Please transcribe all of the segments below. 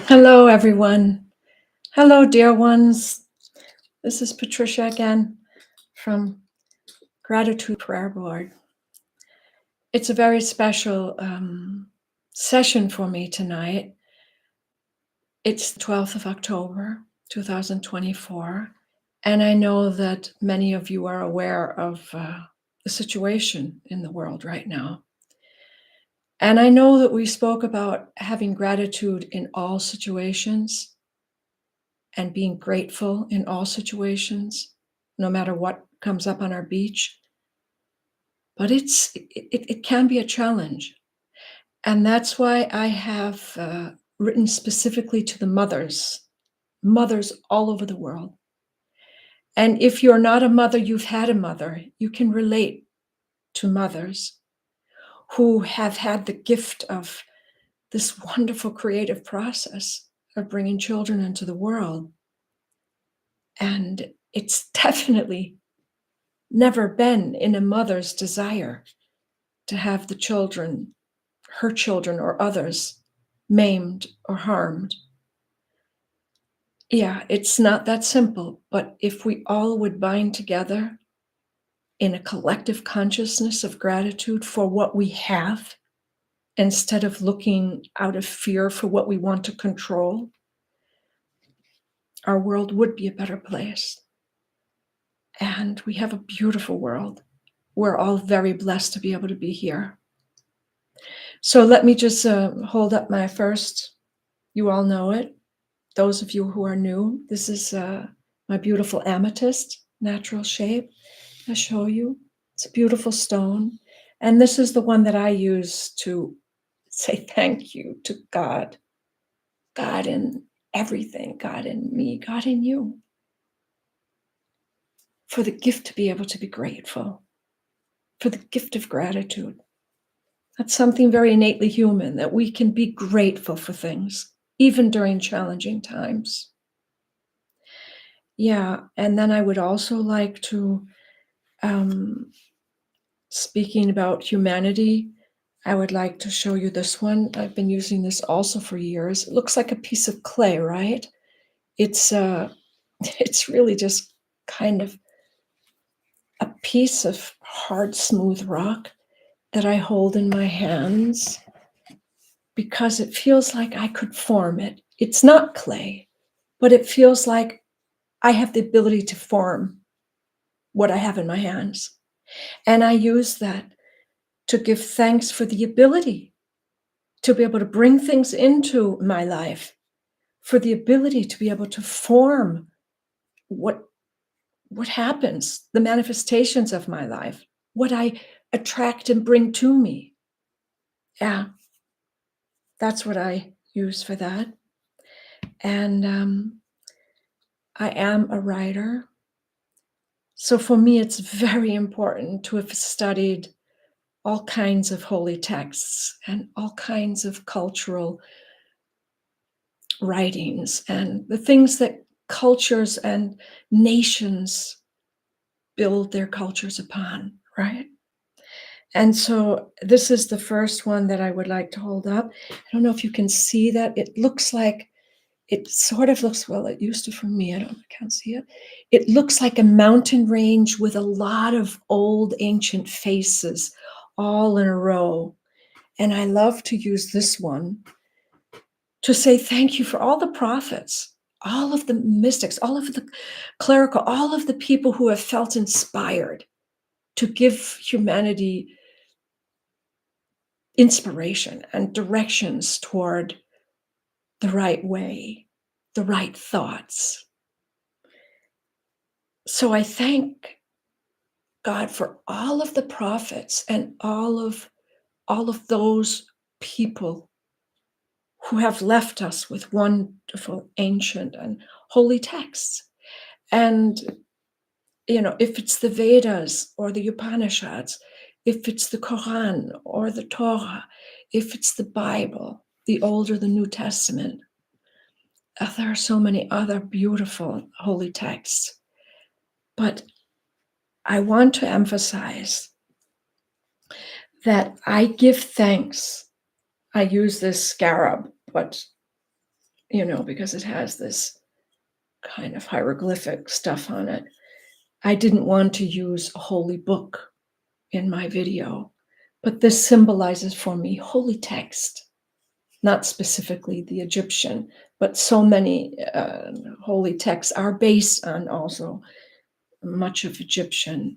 Hello, everyone. Hello, dear ones. This is Patricia again from Gratitude Prayer Board. It's a very special session for me tonight. It's the 12th of October, 2024, and I know that many of you are aware of the situation in the world right now. And I know that we spoke about having gratitude in all situations and being grateful in all situations, no matter what comes up on our beach. But it can be a challenge. And that's why I have written specifically to the mothers all over the world. And if you're not a mother, you've had a mother, you can relate to mothers who have had the gift of this wonderful creative process of bringing children into the world. And it's definitely never been in a mother's desire to have the children, her children or others, maimed or harmed. Yeah, it's not that simple, but if we all would bind together in a collective consciousness of gratitude for what we have, instead of looking out of fear for what we want to control, our world would be a better place. And we have a beautiful world. We're all very blessed to be able to be here. So let me just hold up my first, you all know it. Those of you who are new, this is my beautiful amethyst, natural shape. I'll show you. It's a beautiful stone. And this is the one that I use to say thank you to God. God in everything, God in me, God in you. For the gift to be able to be grateful. For the gift of gratitude. That's something very innately human, that we can be grateful for things, even during challenging times. Yeah, and then I would also like to, speaking about humanity, I would like to show you this one. I've been using this also for years. It looks like a piece of clay, right? It's it's really just kind of a piece of hard, smooth rock that I hold in my hands because it feels like I could form it. It's not clay, but it feels like I have the ability to form what I have in my hands. And I use that to give thanks for the ability to be able to bring things into my life, for the ability to be able to form what happens, the manifestations of my life, what I attract and bring to me. Yeah, that's what I use for that. And I am a writer. So for me, it's very important to have studied all kinds of holy texts and all kinds of cultural writings and the things that cultures and nations build their cultures upon, right? And so this is the first one that I would like to hold up. I don't know if you can see that. It looks like, it sort of looks, well, it used to for me, I can't see it. It looks like a mountain range with a lot of old ancient faces all in a row. And I love to use this one to say thank you for all the prophets, all of the mystics, all of the clerical, all of the people who have felt inspired to give humanity inspiration and directions toward the right way, the right thoughts. So I thank God for all of the prophets and all of those people who have left us with wonderful ancient and holy texts. And if it's the Vedas or the Upanishads, if it's the Quran or the Torah, if it's the Bible, the Old or the New Testament, there are so many other beautiful holy texts. But I want to emphasize that I give thanks. I use this scarab, but because it has this kind of hieroglyphic stuff on it. I didn't want to use a holy book in my video, but this symbolizes for me holy text, not specifically the Egyptian, but so many holy texts are based on also much of Egyptian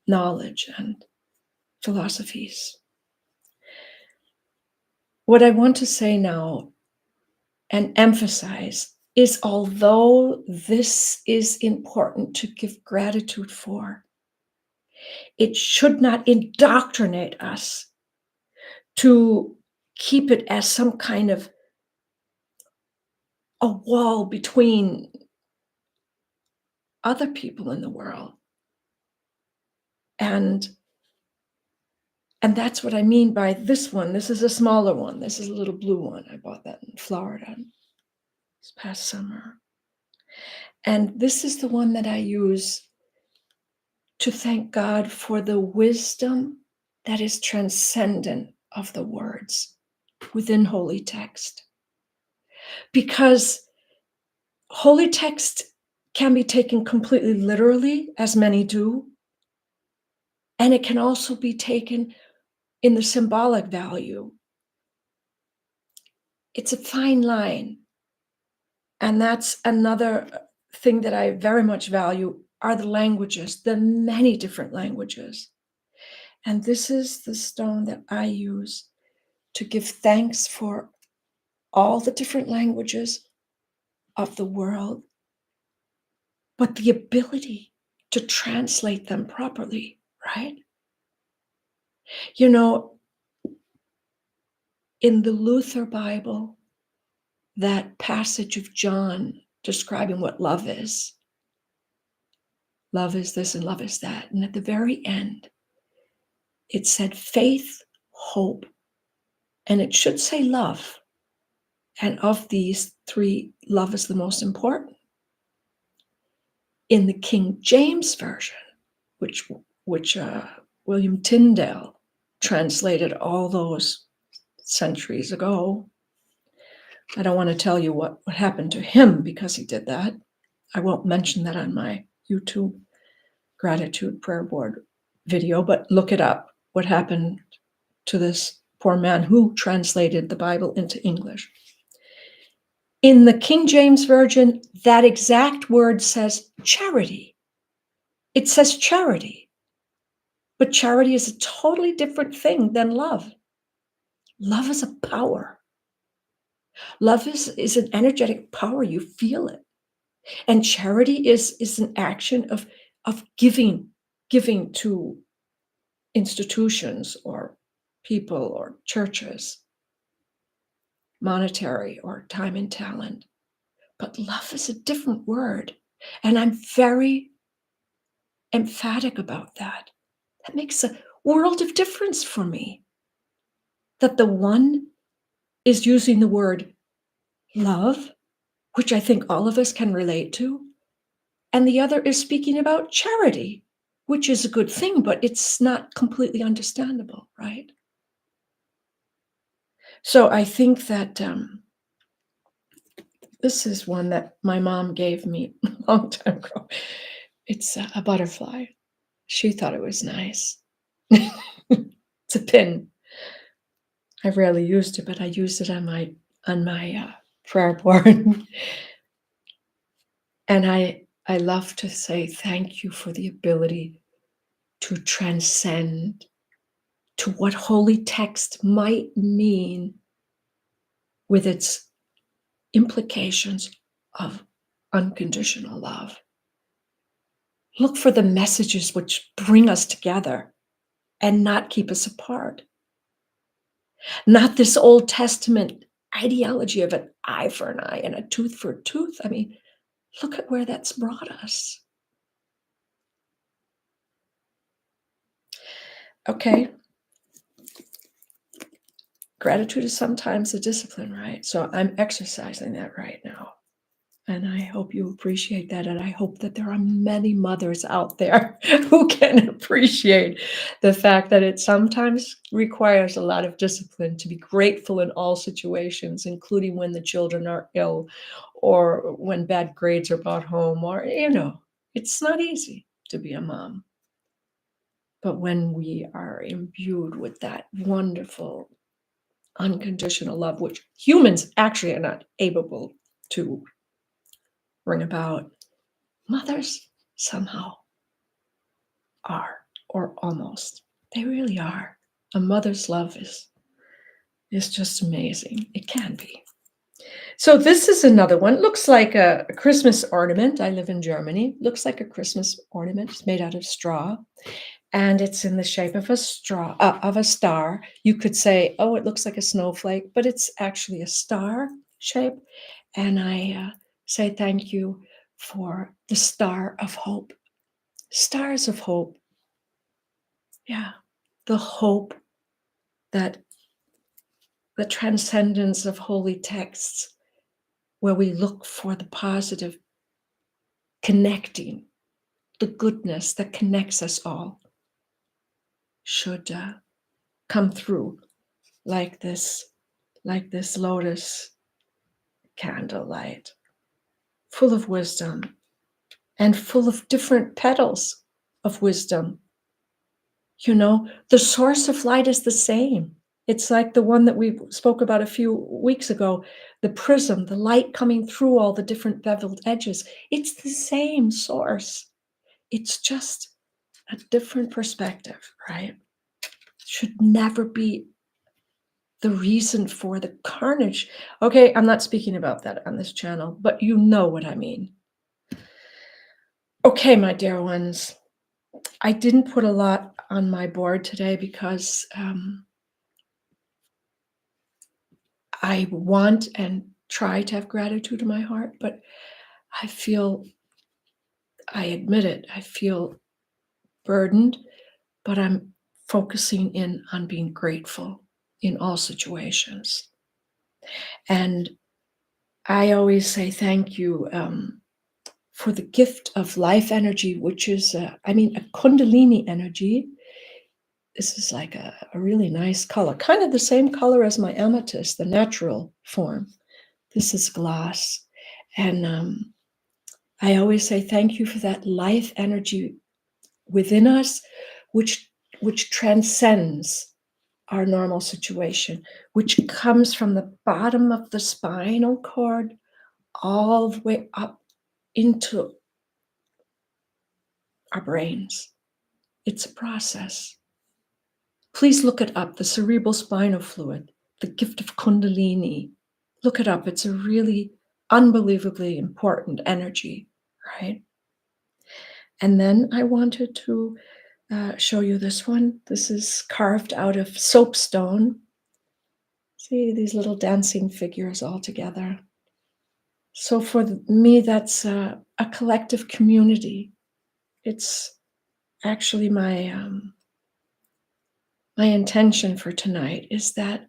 knowledge and philosophies. What I want to say now and emphasize is, although this is important to give gratitude for, it should not indoctrinate us to keep it as some kind of a wall between other people in the world. And that's what I mean by this one. This is a smaller one. This is a little blue one. I bought that in Florida this past summer. And this is the one that I use to thank God for the wisdom that is transcendent of the words within holy text. Because holy text can be taken completely literally, as many do, and it can also be taken in the symbolic value. It's a fine line. And that's another thing that I very much value are the languages, the many different languages. And this is the stone that I use to give thanks for all the different languages of the world, but the ability to translate them properly, right? In the Luther Bible, that passage of John describing what love is this and love is that. And at the very end, it said faith, hope, and it should say love. And of these three, love is the most important. In the King James Version, which William Tyndale translated all those centuries ago. I don't want to tell you what happened to him because he did that. I won't mention that on my YouTube gratitude prayer board video, but look it up. What happened to this poor man who translated the Bible into English? In the King James Version, that exact word says charity. It says charity. But charity is a totally different thing than love. Love is a power. Love is an energetic power. You feel it. And charity is an action of giving to institutions or people or churches, monetary or time and talent. But love is a different word. And I'm very emphatic about that. That makes a world of difference for me. That the one is using the word love, which I think all of us can relate to, and the other is speaking about charity, which is a good thing, but it's not completely understandable, right? So I think that this is one that my mom gave me a long time ago. It's a butterfly. She thought it was nice. It's a pin. I rarely used it, but I used it on my prayer board. And I love to say thank you for the ability to transcend to what holy text might mean with its implications of unconditional love. Look for the messages which bring us together and not keep us apart. Not this Old Testament ideology of an eye for an eye and a tooth for a tooth. I mean, look at where that's brought us. Okay. Gratitude is sometimes a discipline, right? So I'm exercising that right now. And I hope you appreciate that. And I hope that there are many mothers out there who can appreciate the fact that it sometimes requires a lot of discipline to be grateful in all situations, including when the children are ill or when bad grades are brought home, or, it's not easy to be a mom. But when we are imbued with that wonderful, unconditional love, which humans actually are not able to bring about, mothers somehow are, or almost. They really are. A mother's love is just amazing. It can be. So this is another one. Looks like a Christmas ornament. I live in Germany. Looks like a Christmas ornament. It's made out of straw, and it's in the shape of a star. You could say, oh, it looks like a snowflake, but it's actually a star shape. And I say thank you for the star of hope. Stars of hope. Yeah, the hope that the transcendence of holy texts, where we look for the positive, connecting, the goodness that connects us all, should come through like this lotus candlelight, full of wisdom and full of different petals of wisdom. The source of light is the same. It's like the one that we spoke about a few weeks ago, the prism, the light coming through all the different beveled edges. It's the same source. It's just a different perspective, right? Should never be the reason for the carnage. Okay, I'm not speaking about that on this channel, but you know what I mean. Okay, my dear ones, I didn't put a lot on my board today because I want and try to have gratitude in my heart, but I admit it, I feel burdened, but I'm focusing in on being grateful in all situations. And I always say thank you for the gift of life energy, which is, a Kundalini energy. This is like a really nice color, kind of the same color as my amethyst, the natural form. This is glass. And I always say thank you for that life energy within us, which transcends our normal situation, which comes from the bottom of the spinal cord all the way up into our brains. It's a process. Please look it up, the cerebral spinal fluid, the gift of Kundalini. Look it up. It's a really unbelievably important energy, right? And then I wanted to show you this one. This is carved out of soapstone. See these little dancing figures all together. So for me, that's a collective community. It's actually my intention for tonight is that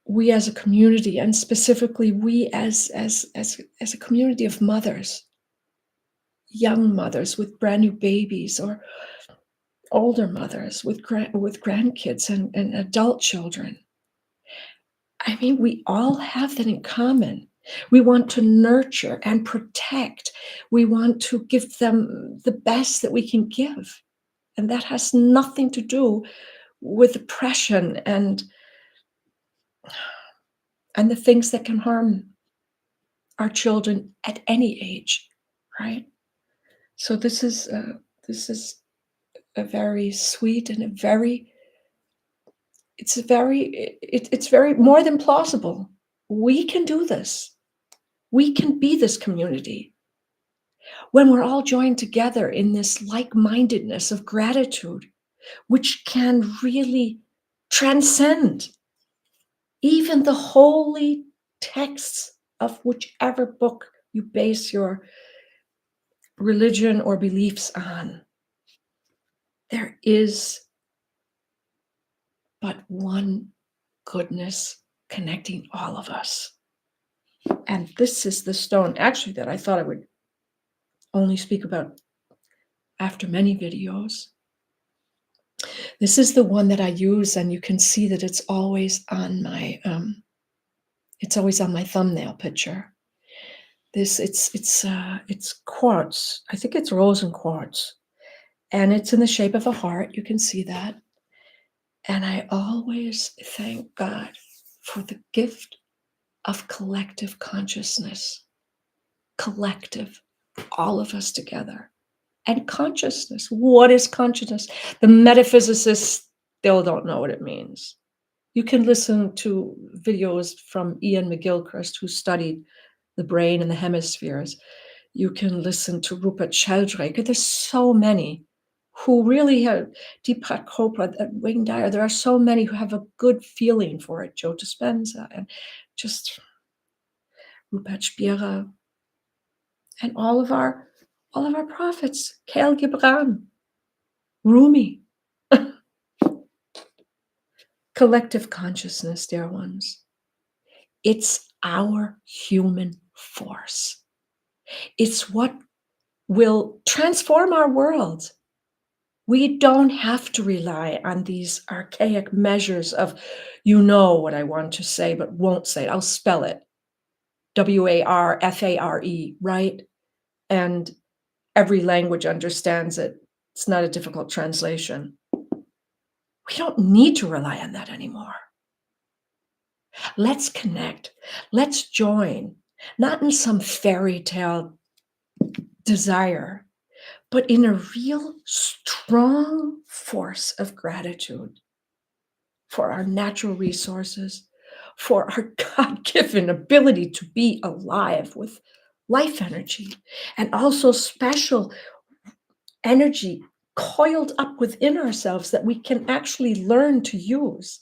we as a community, and specifically we as a community of mothers, young mothers with brand new babies, or older mothers with grandkids and adult children. We all have that in common. We want to nurture and protect. We want to give them the best that we can give. And that has nothing to do with oppression and the things that can harm our children at any age, right? So this is a very sweet and it's very more than plausible. We can do this. We can be this community when we're all joined together in this like-mindedness of gratitude, which can really transcend even the holy texts of whichever book you base your religion or beliefs on. There is but one goodness connecting all of us. And this is the stone, actually, that I thought I would only speak about after many videos. This is the one that I use, and you can see that it's always on my thumbnail picture. It's quartz. I think it's rosin quartz, and it's in the shape of a heart. You can see that. And I always thank God for the gift of collective consciousness. Collective, all of us together. And consciousness. What is consciousness? The metaphysicists still don't know what it means. You can listen to videos from Ian McGilchrist, who studied the brain and the hemispheres. You can listen to Rupert Sheldrake. There's so many who really have, Deepak Chopra, Wayne Dyer. There are so many who have a good feeling for it. Joe Dispenza and just Rupert Spira, and all of our prophets, Khalil Gibran, Rumi. Collective consciousness, dear ones. It's our human force. It's what will transform our world. We don't have to rely on these archaic measures of, you know what I want to say, but won't say it. I'll spell it. WARFARE, right? And every language understands it. It's not a difficult translation. We don't need to rely on that anymore. Let's connect. Let's join, not in some fairy tale desire, but in a real strong force of gratitude for our natural resources, for our God-given ability to be alive with life energy, and also special energy coiled up within ourselves that we can actually learn to use.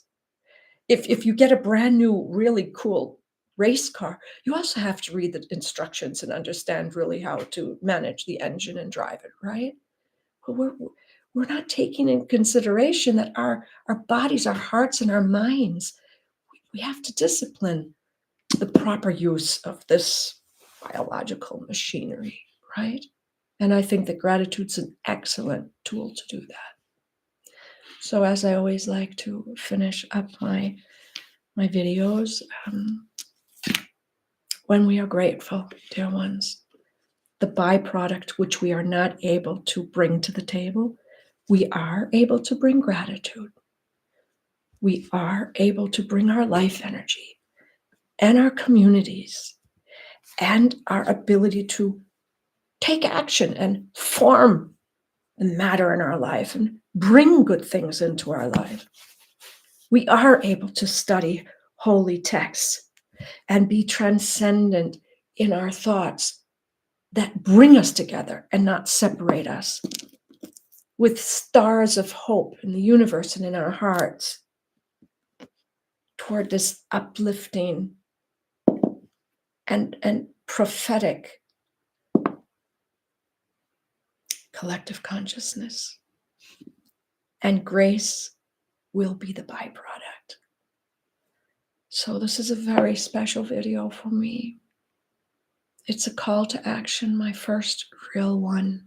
If you get a brand new, really cool race car, you also have to read the instructions and understand really how to manage the engine and drive it, right? But we're not taking in consideration that our bodies, our hearts, and our minds, we have to discipline the proper use of this biological machinery, right? And I think that gratitude's an excellent tool to do that. So as I always like to finish up my videos, when we are grateful, dear ones, the byproduct which we are not able to bring to the table, we are able to bring gratitude. We are able to bring our life energy and our communities and our ability to take action and form the matter in our life and bring good things into our life. We are able to study holy texts and be transcendent in our thoughts that bring us together and not separate us, with stars of hope in the universe and in our hearts toward this uplifting and prophetic collective consciousness. And grace will be the byproduct. So this is a very special video for me. It's a call to action, my first real one.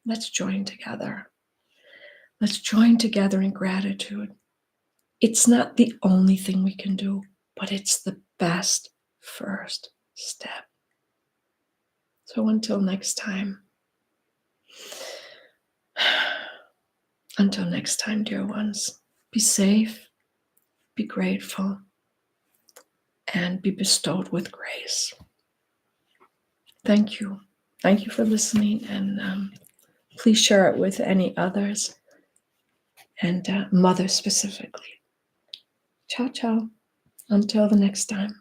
Let's join together. Let's join together in gratitude. It's not the only thing we can do, but it's the best first step. So until next time, dear ones, be safe, be grateful, and be bestowed with grace. Thank you. Thank you for listening, and please share it with any others, and mothers specifically. Ciao, ciao. Until the next time.